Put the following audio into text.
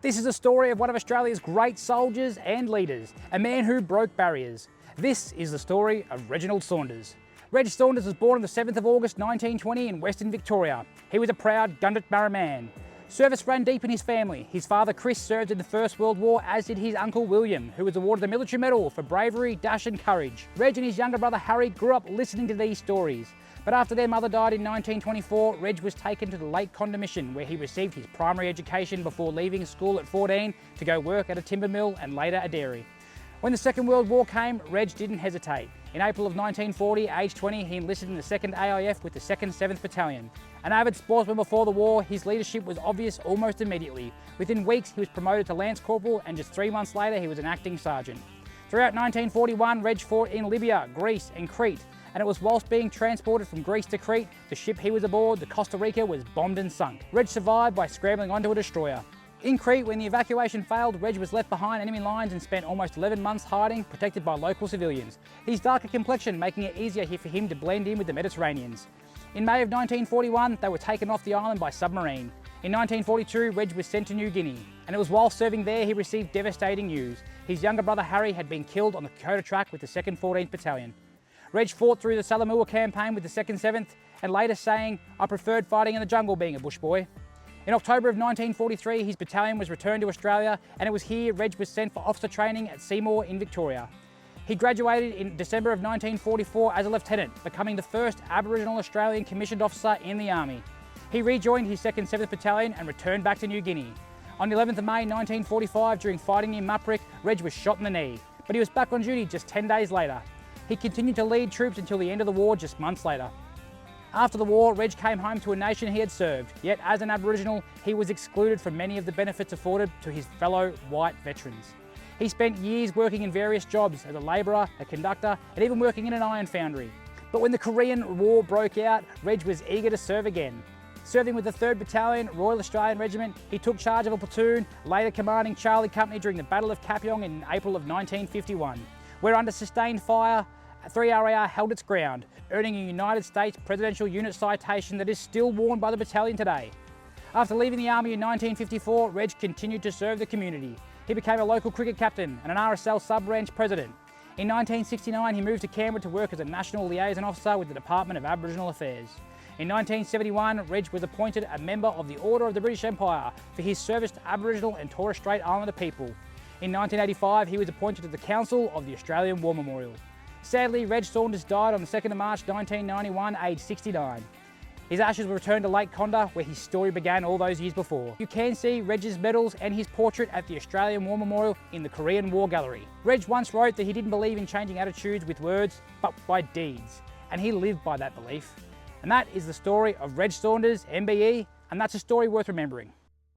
This is a story of one of Australia's great soldiers and leaders, a man who broke barriers. This is the story of Reg Saunders. Reg Saunders was born on the 7th of August 1920 in Western Victoria. He was a proud Gundit man. Service ran deep in his family. His father Chris served in the First World War, as did his uncle William, who was awarded the Military Medal for bravery, dash and courage. Reg and his younger brother Harry grew up listening to these stories. But after their mother died in 1924, Reg was taken to the Lake Conda Mission, where he received his primary education before leaving school at 14 to go work at a timber mill and later a dairy. When the Second World War came, Reg didn't hesitate. In April of 1940, aged 20, he enlisted in the 2nd AIF with the 2nd 7th Battalion. An avid sportsman before the war, his leadership was obvious almost immediately. Within weeks, he was promoted to Lance Corporal, and just 3 months later, he was an acting sergeant. Throughout 1941, Reg fought in Libya, Greece and Crete, and it was whilst being transported from Greece to Crete, the ship he was aboard, the Costa Rica, was bombed and sunk. Reg survived by scrambling onto a destroyer. In Crete, when the evacuation failed, Reg was left behind enemy lines and spent almost 11 months hiding, protected by local civilians. His darker complexion making it easier for him to blend in with the Mediterraneans. In May of 1941, they were taken off the island by submarine. In 1942, Reg was sent to New Guinea, and it was while serving there he received devastating news. His younger brother Harry had been killed on the Kokoda track with the 2nd 14th Battalion. Reg fought through the Salamua campaign with the 2nd 7th, and later saying, "I preferred fighting in the jungle being a bush boy." In October of 1943, his battalion was returned to Australia, and it was here Reg was sent for officer training at Seymour in Victoria. He graduated in December of 1944 as a lieutenant, becoming the first Aboriginal Australian commissioned officer in the Army. He rejoined his 2nd 7th Battalion and returned back to New Guinea. On the 11th of May 1945, during fighting near Muprik, Reg was shot in the knee, but he was back on duty just 10 days later. He continued to lead troops until the end of the war just months later. After the war, Reg came home to a nation he had served, yet as an Aboriginal, he was excluded from many of the benefits afforded to his fellow white veterans. He spent years working in various jobs as a labourer, a conductor, and even working in an iron foundry. But when the Korean War broke out, Reg was eager to serve again. Serving with the 3rd Battalion, Royal Australian Regiment, he took charge of a platoon, later commanding Charlie Company during the Battle of Kapyong in April of 1951, where under sustained fire, 3RAR held its ground, earning a United States Presidential Unit citation that is still worn by the battalion today. After leaving the Army in 1954, Reg continued to serve the community. He became a local cricket captain and an RSL sub-branch president. In 1969, he moved to Canberra to work as a National Liaison Officer with the Department of Aboriginal Affairs. In 1971, Reg was appointed a member of the Order of the British Empire for his service to Aboriginal and Torres Strait Islander people. In 1985, he was appointed to the Council of the Australian War Memorial. Sadly, Reg Saunders died on the 2nd of March 1991, aged 69. His ashes were returned to Lake Conda, where his story began all those years before. You can see Reg's medals and his portrait at the Australian War Memorial in the Korean War Gallery. Reg once wrote that he didn't believe in changing attitudes with words, but by deeds, and he lived by that belief. And that is the story of Reg Saunders, MBE, and that's a story worth remembering.